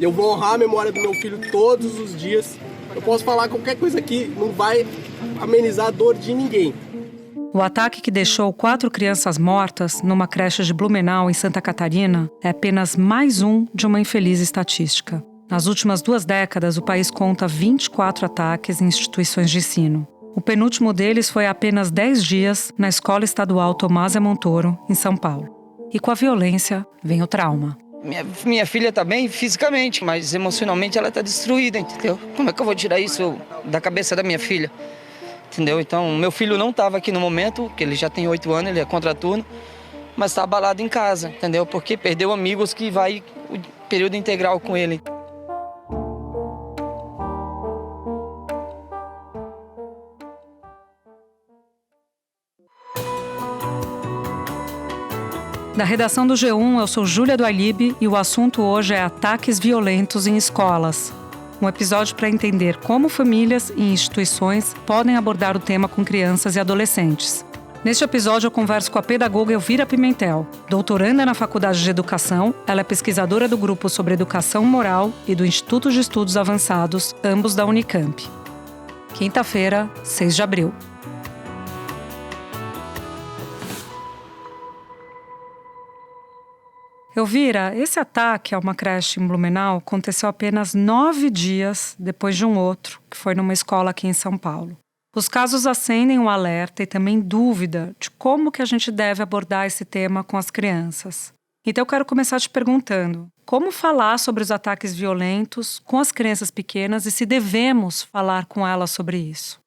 E eu vou honrar a memória do meu filho todos os dias. Eu posso falar qualquer coisa aqui, não vai amenizar a dor de ninguém. O ataque que deixou 4 crianças mortas numa creche de Blumenau, em Santa Catarina, é apenas mais um de uma infeliz estatística. Nas últimas 2 décadas, o país conta 24 ataques em instituições de ensino. O penúltimo deles foi há apenas 10 dias na Escola Estadual Tomásia Montoro, em São Paulo. E com a violência vem o trauma. Minha filha está bem fisicamente, mas emocionalmente ela está destruída, entendeu? Como é que eu vou tirar isso da cabeça da minha filha? Entendeu? Então, meu filho não estava aqui no momento, que ele já tem 8 anos, ele é contraturno, mas está abalado em casa, entendeu? Porque perdeu amigos que vai o período integral com ele. Da redação do G1, eu sou Júlia do Alibe e o assunto hoje é ataques violentos em escolas. Um episódio para entender como famílias e instituições podem abordar o tema com crianças e adolescentes. Neste episódio eu converso com a pedagoga Elvira Pimentel. Doutoranda na Faculdade de Educação, ela é pesquisadora do Grupo sobre Educação Moral e do Instituto de Estudos Avançados, ambos da Unicamp. Quinta-feira, 6 de abril. Elvira, esse ataque a uma creche em Blumenau aconteceu apenas 9 dias depois de um outro, que foi numa escola aqui em São Paulo. Os casos acendem um alerta e também dúvida de como que a gente deve abordar esse tema com as crianças. Então eu quero começar te perguntando, como falar sobre os ataques violentos com as crianças pequenas e se devemos falar com elas sobre isso?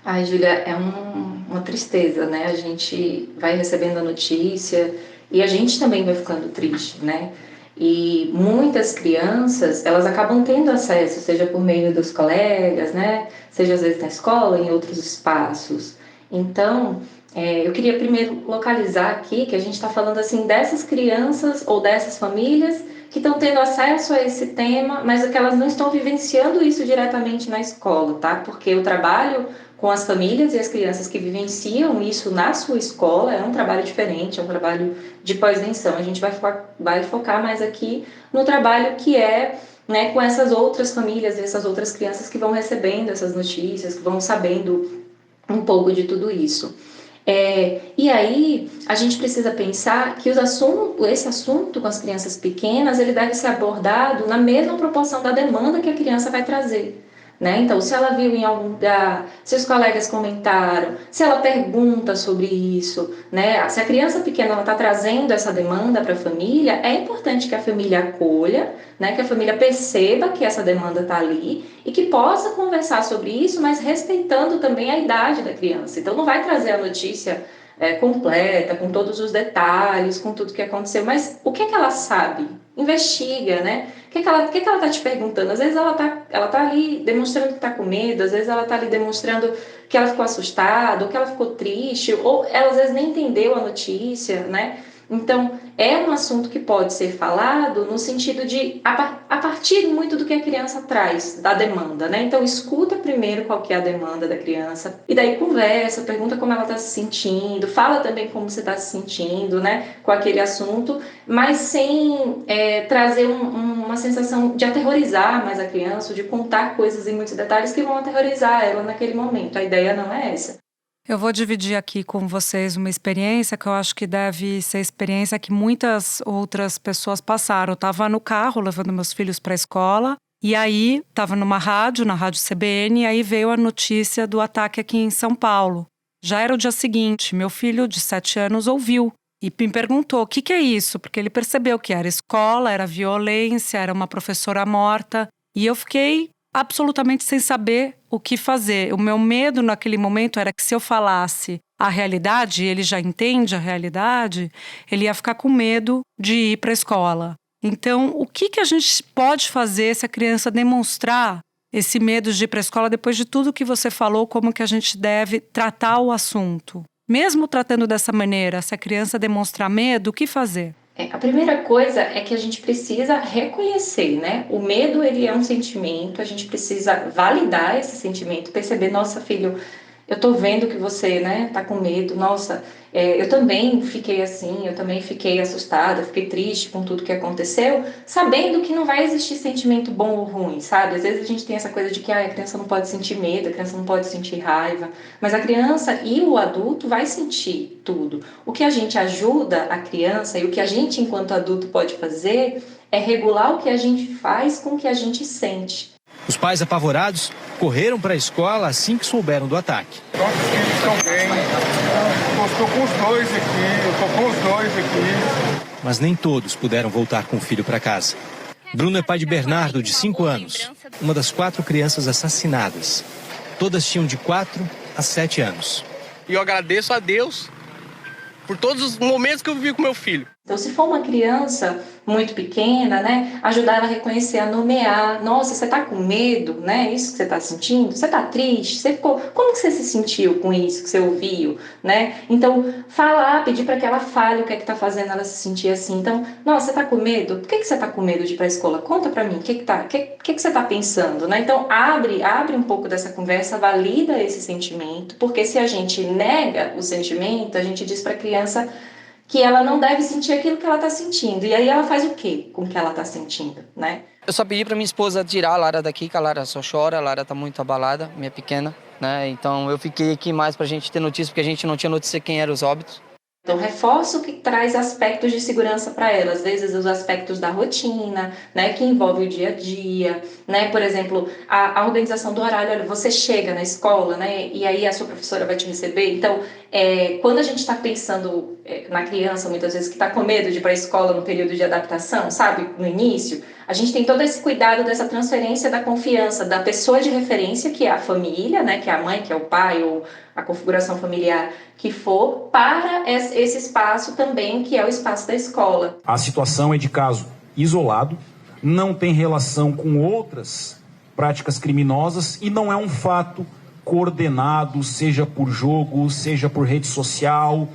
Ai, Júlia, é uma tristeza, né? A gente vai recebendo a notícia e a gente também vai ficando triste, né? E muitas crianças, elas acabam tendo acesso, seja por meio dos colegas, né? Seja às vezes na escola, em outros espaços. Então, eu queria primeiro localizar aqui que a gente está falando assim dessas crianças ou dessas famílias que estão tendo acesso a esse tema, mas é que elas não estão vivenciando isso diretamente na escola, tá? Porque o trabalho com as famílias e as crianças que vivenciam isso na sua escola é um trabalho diferente, é um trabalho de pós-venção. A gente vai focar mais aqui no trabalho que é, né, com essas outras famílias e essas outras crianças que vão recebendo essas notícias, que vão sabendo um pouco de tudo isso. E aí a gente precisa pensar que esse assunto com as crianças pequenas ele deve ser abordado na mesma proporção da demanda que a criança vai trazer, né? Então, se ela viu em algum lugar, se os colegas comentaram, se ela pergunta sobre isso, né? Se a criança pequena está trazendo essa demanda para a família, é importante que a família acolha, né? Que a família perceba que essa demanda está ali e que possa conversar sobre isso, mas respeitando também a idade da criança. Então, não vai trazer a notícia completa, com todos os detalhes, com tudo que aconteceu, mas o que é que ela sabe? Investiga, né? O que é que ela tá te perguntando? Às vezes ela tá ali demonstrando que tá com medo, às vezes ela tá ali demonstrando que ela ficou assustada, ou que ela ficou triste, ou ela às vezes nem entendeu a notícia, né? Então, é um assunto que pode ser falado no sentido de, a partir muito do que a criança traz, da demanda, né? Então, escuta primeiro qual que é a demanda da criança, e daí conversa, pergunta como ela está se sentindo, fala também como você está se sentindo, né? Com aquele assunto, mas sem trazer uma sensação de aterrorizar mais a criança, ou de contar coisas em muitos detalhes que vão aterrorizar ela naquele momento. A ideia não é essa. Eu vou dividir aqui com vocês uma experiência que eu acho que deve ser experiência que muitas outras pessoas passaram. Eu estava no carro levando meus filhos para a escola e aí estava na rádio CBN, e aí veio a notícia do ataque aqui em São Paulo. Já era o dia seguinte, meu filho de 7 anos ouviu e me perguntou o que é isso, porque ele percebeu que era escola, era violência, era uma professora morta e eu fiquei absolutamente sem saber o que fazer. O meu medo naquele momento era que se eu falasse a realidade, ele já entende a realidade, ele ia ficar com medo de ir para a escola. Então, o que a gente pode fazer se a criança demonstrar esse medo de ir para a escola depois de tudo que você falou, como que a gente deve tratar o assunto? Mesmo tratando dessa maneira, se a criança demonstrar medo, o que fazer? A primeira coisa é que a gente precisa reconhecer, né? O medo, ele é um sentimento, a gente precisa validar esse sentimento, perceber, nossa, filho, eu tô vendo que você, né, tá com medo. Nossa, eu também fiquei assim, eu também fiquei assustada, fiquei triste com tudo que aconteceu, sabendo que não vai existir sentimento bom ou ruim, sabe? Às vezes a gente tem essa coisa de que a criança não pode sentir medo, a criança não pode sentir raiva, mas a criança e o adulto vai sentir tudo. O que a gente ajuda a criança e o que a gente, enquanto adulto, pode fazer é regular o que a gente faz com o que a gente sente. Os pais apavorados correram para a escola assim que souberam do ataque. Todos os filhos estão bem. Eu estou com os dois aqui. Mas nem todos puderam voltar com o filho para casa. Bruno é pai de Bernardo, de 5 anos, uma das 4 crianças assassinadas. Todas tinham de 4 a 7 anos. E eu agradeço a Deus por todos os momentos que eu vivi com meu filho. Então, se for uma criança muito pequena, né, ajudar ela a reconhecer, a nomear. Nossa, você está com medo, né? Isso que você está sentindo? Você está triste? Você ficou... Como que você se sentiu com isso que você ouviu, né? Então, falar, pedir para que ela fale o que é que está fazendo ela se sentir assim. Então, nossa, você está com medo? Por que você está com medo de ir para a escola? Conta para mim, o que você está pensando, né? Então, abre um pouco dessa conversa, valida esse sentimento, porque se a gente nega o sentimento, a gente diz para a criança que ela não deve sentir aquilo que ela está sentindo. E aí ela faz o quê com o que ela está sentindo, né? Eu só pedi para minha esposa tirar a Lara daqui, que a Lara só chora, a Lara tá muito abalada, minha pequena, né? Então eu fiquei aqui mais pra gente ter notícia, porque a gente não tinha notícia quem eram os óbitos. Então, reforça o que traz aspectos de segurança para ela, às vezes os aspectos da rotina, né, que envolve o dia a dia, né, por exemplo, a organização do horário. Olha, você chega na escola, né, e aí a sua professora vai te receber. Então, quando a gente está pensando na criança, muitas vezes, que está com medo de ir para a escola no período de adaptação, sabe, no início, a gente tem todo esse cuidado dessa transferência da confiança da pessoa de referência, que é a família, né, que é a mãe, que é o pai, ou a configuração familiar que for, para esse espaço também, que é o espaço da escola. A situação é de caso isolado, não tem relação com outras práticas criminosas e não é um fato coordenado, seja por jogo, seja por rede social,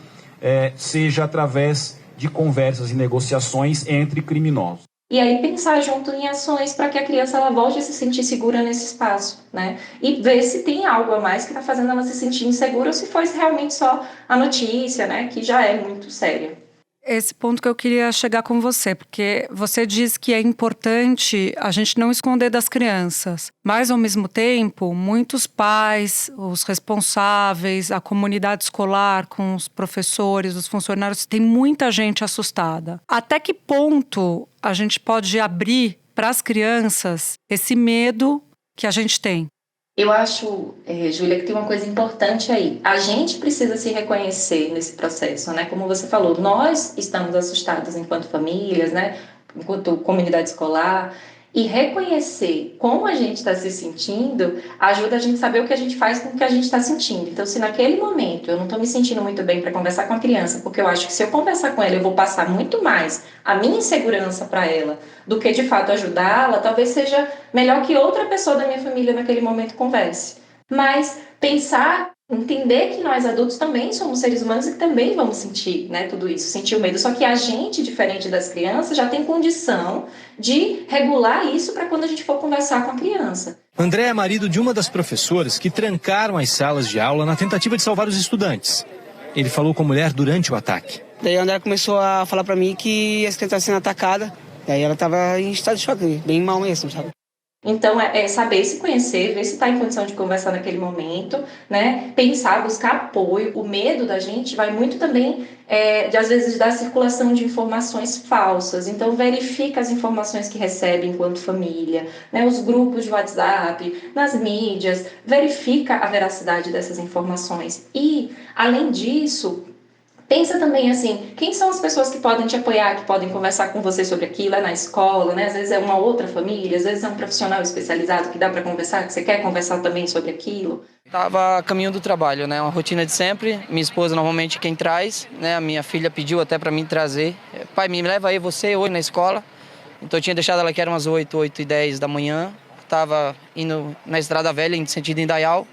seja através de conversas e negociações entre criminosos. E aí pensar junto em ações para que a criança ela volte a se sentir segura nesse espaço, né? E ver se tem algo a mais que está fazendo ela se sentir insegura ou se foi realmente só a notícia, né? Que já é muito séria. Esse ponto que eu queria chegar com você, porque você diz que é importante a gente não esconder das crianças, mas ao mesmo tempo, muitos pais, os responsáveis, a comunidade escolar, com os professores, os funcionários, tem muita gente assustada. Até que ponto a gente pode abrir para as crianças esse medo que a gente tem? Eu acho, Júlia, que tem uma coisa importante aí. A gente precisa se reconhecer nesse processo, né? Como você falou, nós estamos assustados enquanto famílias, né? Enquanto comunidade escolar. E reconhecer como a gente está se sentindo ajuda a gente a saber o que a gente faz com o que a gente está sentindo. Então, se naquele momento eu não estou me sentindo muito bem para conversar com a criança, porque eu acho que se eu conversar com ela eu vou passar muito mais a minha insegurança para ela do que de fato ajudá-la, talvez seja melhor que outra pessoa da minha família naquele momento converse. Mas pensar, entender que nós adultos também somos seres humanos e que também vamos sentir, né, tudo isso, sentir o medo. Só que a gente, diferente das crianças, já tem condição de regular isso para quando a gente for conversar com a criança. André é marido de uma das professoras que trancaram as salas de aula na tentativa de salvar os estudantes. Ele falou com a mulher durante o ataque. Daí a André começou a falar para mim que a criança estava sendo atacada. Daí ela estava em estado de choque, bem mal mesmo, sabe? Então, é saber se conhecer, ver se está em condição de conversar naquele momento, né? Pensar, buscar apoio. O medo da gente vai muito também, às vezes, da circulação de informações falsas. Então, verifica as informações que recebe enquanto família, né? Os grupos de WhatsApp, nas mídias, verifica a veracidade dessas informações. E, além disso, pensa também assim, quem são as pessoas que podem te apoiar, que podem conversar com você sobre aquilo, na escola, né? Às vezes é uma outra família, às vezes é um profissional especializado que dá para conversar, que você quer conversar também sobre aquilo. Tava a caminho do trabalho, né? Uma rotina de sempre. Minha esposa normalmente quem traz, né? A minha filha pediu até para mim trazer. Pai, me leva aí você hoje na escola. Então eu tinha deixado ela que era umas 8h10 da manhã. Tava indo na Estrada Velha, em sentido Indaial.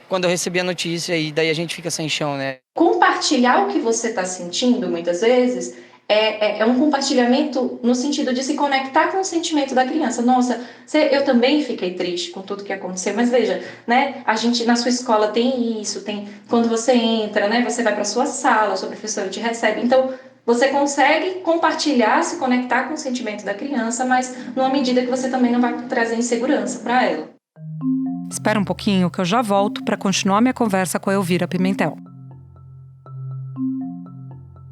Quando eu recebi a notícia, e daí a gente fica sem chão, né? Compartilhar o que você está sentindo, muitas vezes, é um compartilhamento no sentido de se conectar com o sentimento da criança. Nossa, eu também fiquei triste com tudo que aconteceu, mas veja, né, a gente na sua escola tem isso, tem quando você entra, né, você vai para sua sala, sua professora te recebe, então você consegue compartilhar, se conectar com o sentimento da criança, mas numa medida que você também não vai trazer insegurança para ela. Espera um pouquinho que eu já volto para continuar minha conversa com a Elvira Pimentel.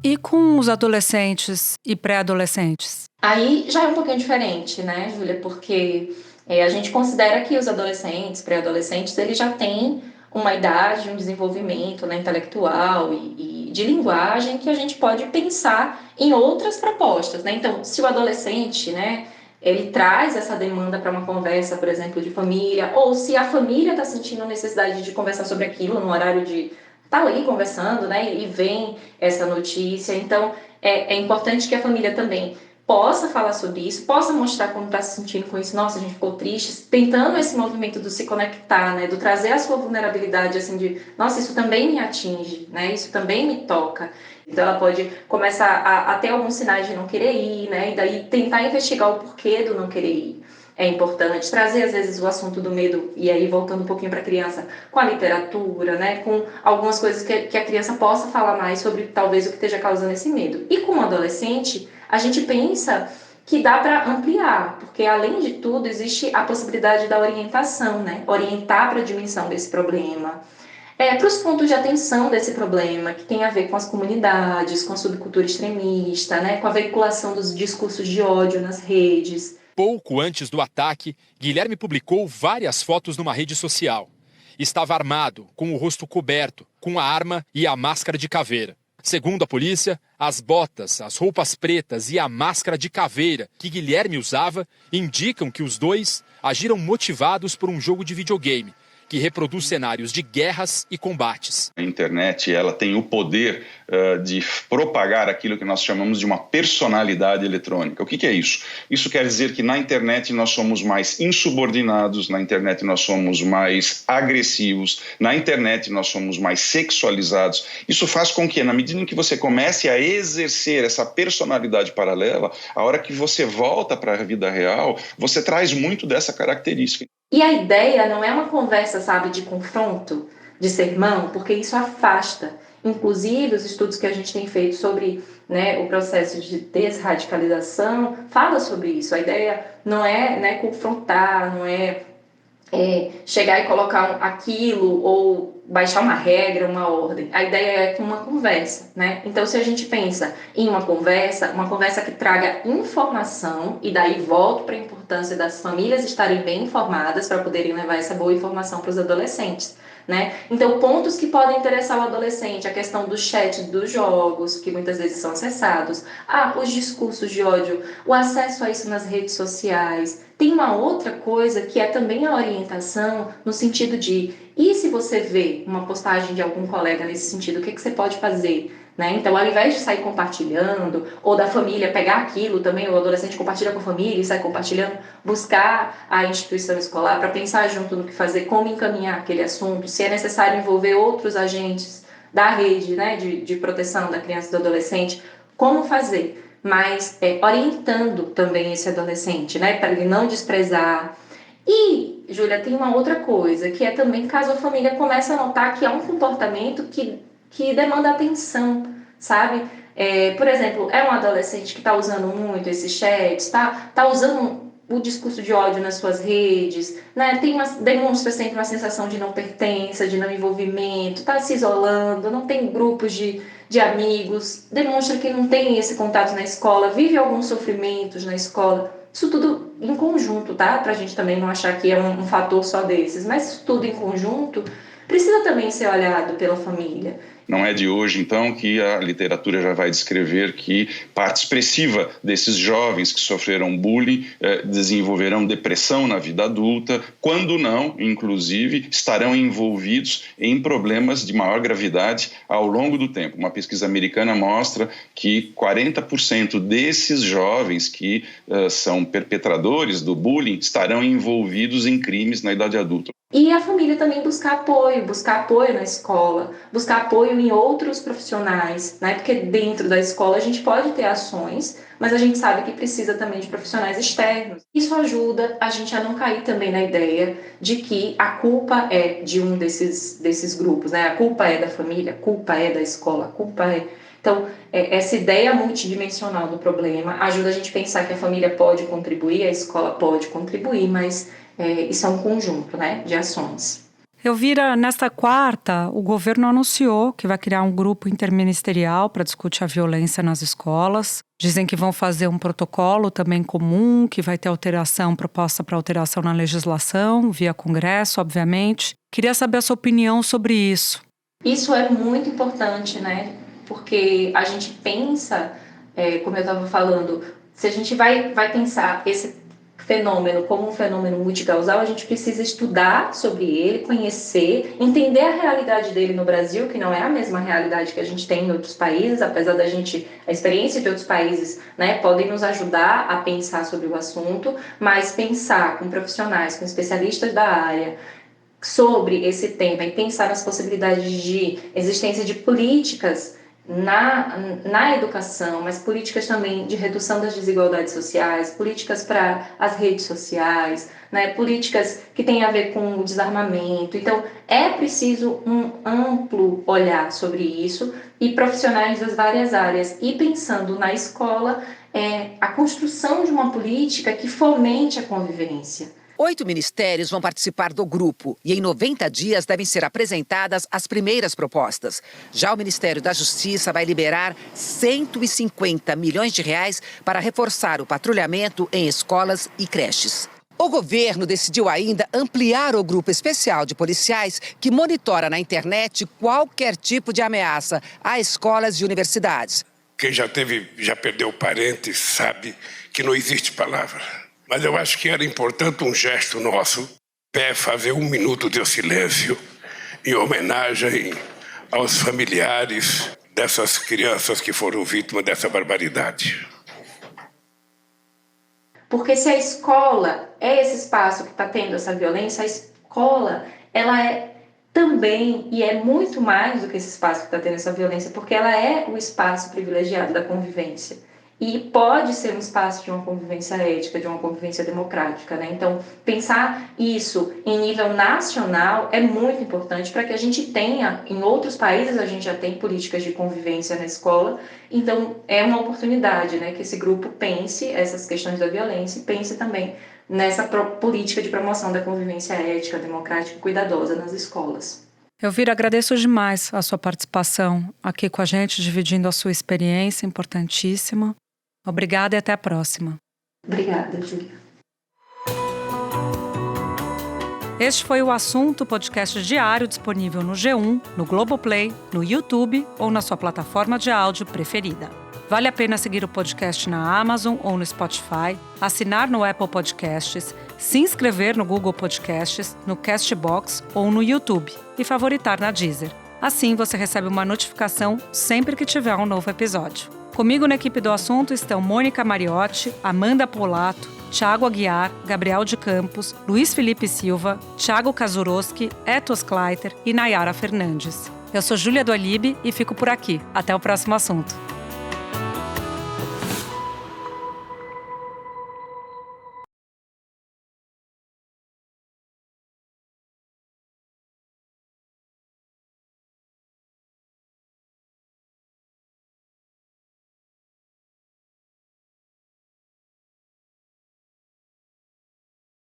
E com os adolescentes e pré-adolescentes? Aí já é um pouquinho diferente, né, Júlia? Porque a gente considera que os adolescentes, pré-adolescentes, eles já têm uma idade, um desenvolvimento, né, intelectual e de linguagem que a gente pode pensar em outras propostas, né? Então, se o adolescente, né, ele traz essa demanda para uma conversa, por exemplo, de família, ou se a família está sentindo necessidade de conversar sobre aquilo no horário de tá ali conversando, né, e vem essa notícia. Então, é importante que a família também possa falar sobre isso, possa mostrar como está se sentindo com isso. Nossa, a gente ficou triste, tentando esse movimento do se conectar, né, do trazer a sua vulnerabilidade, assim, de, nossa, isso também me atinge, né, isso também me toca. Então, ela pode começar a ter alguns sinais de não querer ir, né, e daí tentar investigar o porquê do não querer ir. É importante trazer, às vezes, o assunto do medo, e aí voltando um pouquinho para a criança, com a literatura, né, com algumas coisas que a criança possa falar mais sobre, talvez, o que esteja causando esse medo. E com o adolescente, a gente pensa que dá para ampliar, porque, além de tudo, existe a possibilidade da orientação, né, orientar para a dimensão desse problema, para os pontos de atenção desse problema, que tem a ver com as comunidades, com a subcultura extremista, né, com a veiculação dos discursos de ódio nas redes. Pouco antes do ataque, Guilherme publicou várias fotos numa rede social. Estava armado, com o rosto coberto, com a arma e a máscara de caveira. Segundo a polícia, as botas, as roupas pretas e a máscara de caveira que Guilherme usava indicam que os dois agiram motivados por um jogo de videogame que reproduz cenários de guerras e combates. A internet, ela tem o poder de propagar aquilo que nós chamamos de uma personalidade eletrônica. O que é isso? Isso quer dizer que na internet nós somos mais insubordinados, na internet nós somos mais agressivos, na internet nós somos mais sexualizados. Isso faz com que, na medida em que você comece a exercer essa personalidade paralela, a hora que você volta para a vida real, você traz muito dessa característica. E a ideia não é uma conversa, sabe, de confronto, de sermão, porque isso afasta. Inclusive, os estudos que a gente tem feito sobre, né, o processo de desradicalização fala sobre isso. A ideia não é, né, confrontar, não é chegar e colocar aquilo ou baixar uma regra, uma ordem. A ideia é uma conversa, né? Então, se a gente pensa em uma conversa que traga informação, e daí volto para a importância das famílias estarem bem informadas para poderem levar essa boa informação para os adolescentes, né? Então, pontos que podem interessar o adolescente, a questão do chat dos jogos, que muitas vezes são acessados, os discursos de ódio, o acesso a isso nas redes sociais. Tem uma outra coisa que é também a orientação no sentido de, e se você vê uma postagem de algum colega nesse sentido, o que você pode fazer? Né? Então, ao invés de sair compartilhando, ou da família pegar aquilo também, o adolescente compartilha com a família e sai compartilhando, buscar a instituição escolar para pensar junto no que fazer, como encaminhar aquele assunto, se é necessário envolver outros agentes da rede, né, de proteção da criança e do adolescente, como fazer, mas orientando também esse adolescente, né, para ele não desprezar. E, Júlia, tem uma outra coisa, que é também caso a família comece a notar que é um comportamento que demanda atenção, sabe? Por exemplo, é um adolescente que está usando muito esses chats, tá usando o discurso de ódio nas suas redes, né? Demonstra sempre uma sensação de não pertença, de não envolvimento, está se isolando, não tem grupos de amigos, demonstra que não tem esse contato na escola, vive alguns sofrimentos na escola. Isso tudo em conjunto, tá? Para a gente também não achar que é um fator só desses, mas isso tudo em conjunto precisa também ser olhado pela família. Não é de hoje, então, que a literatura já vai descrever que parte expressiva desses jovens que sofreram bullying desenvolverão depressão na vida adulta, quando não, inclusive, estarão envolvidos em problemas de maior gravidade ao longo do tempo. Uma pesquisa americana mostra que 40% desses jovens que são perpetradores do bullying estarão envolvidos em crimes na idade adulta. E a família também buscar apoio na escola, buscar apoio em outros profissionais, né? Porque dentro da escola a gente pode ter ações, mas a gente sabe que precisa também de profissionais externos. Isso ajuda a gente a não cair também na ideia de que a culpa é de um desses grupos, né? A culpa é da família, a culpa é da escola, a culpa é... Então, essa ideia multidimensional do problema ajuda a gente a pensar que a família pode contribuir, a escola pode contribuir, mas isso é um conjunto, né, de ações. Elvira, nesta quarta, o governo anunciou que vai criar um grupo interministerial para discutir a violência nas escolas. Dizem que vão fazer um protocolo também comum, que vai ter proposta para alteração na legislação, via Congresso, obviamente. Queria saber a sua opinião sobre isso. Isso é muito importante, né? Porque a gente pensa, como eu estava falando, se a gente vai pensar esse fenômeno como um fenômeno multicausal, a gente precisa estudar sobre ele, conhecer, entender a realidade dele no Brasil, que não é a mesma realidade que a gente tem em outros países, apesar a experiência de outros países, né, podem nos ajudar a pensar sobre o assunto, mas pensar com profissionais, com especialistas da área, sobre esse tema e pensar nas possibilidades de existência de políticas na educação, mas políticas também de redução das desigualdades sociais, políticas para as redes sociais, né, políticas que têm a ver com o desarmamento. Então, é preciso um amplo olhar sobre isso e profissionais das várias áreas. E pensando na escola, a construção de uma política que fomente a convivência. 8 ministérios vão participar do grupo e em 90 dias devem ser apresentadas as primeiras propostas. Já o Ministério da Justiça vai liberar 150 milhões de reais para reforçar o patrulhamento em escolas e creches. O governo decidiu ainda ampliar o grupo especial de policiais que monitora na internet qualquer tipo de ameaça a escolas e universidades. Quem já perdeu parentes sabe que não existe palavra. Mas eu acho que era importante um gesto nosso, fazer 1 minuto de silêncio em homenagem aos familiares dessas crianças que foram vítimas dessa barbaridade. Porque se a escola é esse espaço que está tendo essa violência, a escola ela é também, e é muito mais do que esse espaço que está tendo essa violência, porque ela é o espaço privilegiado da convivência. E pode ser um espaço de uma convivência ética, de uma convivência democrática, né? Então, pensar isso em nível nacional é muito importante para que a gente tenha, em outros países a gente já tem políticas de convivência na escola, então é uma oportunidade, né, que esse grupo pense essas questões da violência e pense também nessa política de promoção da convivência ética, democrática e cuidadosa nas escolas. Elvira, agradeço demais a sua participação aqui com a gente, dividindo a sua experiência importantíssima. Obrigada e até a próxima. Obrigada, Júlia. Este foi o Assunto, podcast diário disponível no G1, no Globoplay, no YouTube ou na sua plataforma de áudio preferida. Vale a pena seguir o podcast na Amazon ou no Spotify, assinar no Apple Podcasts, se inscrever no Google Podcasts, no Castbox ou no YouTube e favoritar na Deezer. Assim você recebe uma notificação sempre que tiver um novo episódio. Comigo na equipe do Assunto estão Mônica Mariotti, Amanda Polato, Thiago Aguiar, Gabriel de Campos, Luiz Felipe Silva, Thiago Kazuroski, Etos Kleiter e Nayara Fernandes. Eu sou Júlia do Alibe e fico por aqui. Até o próximo assunto.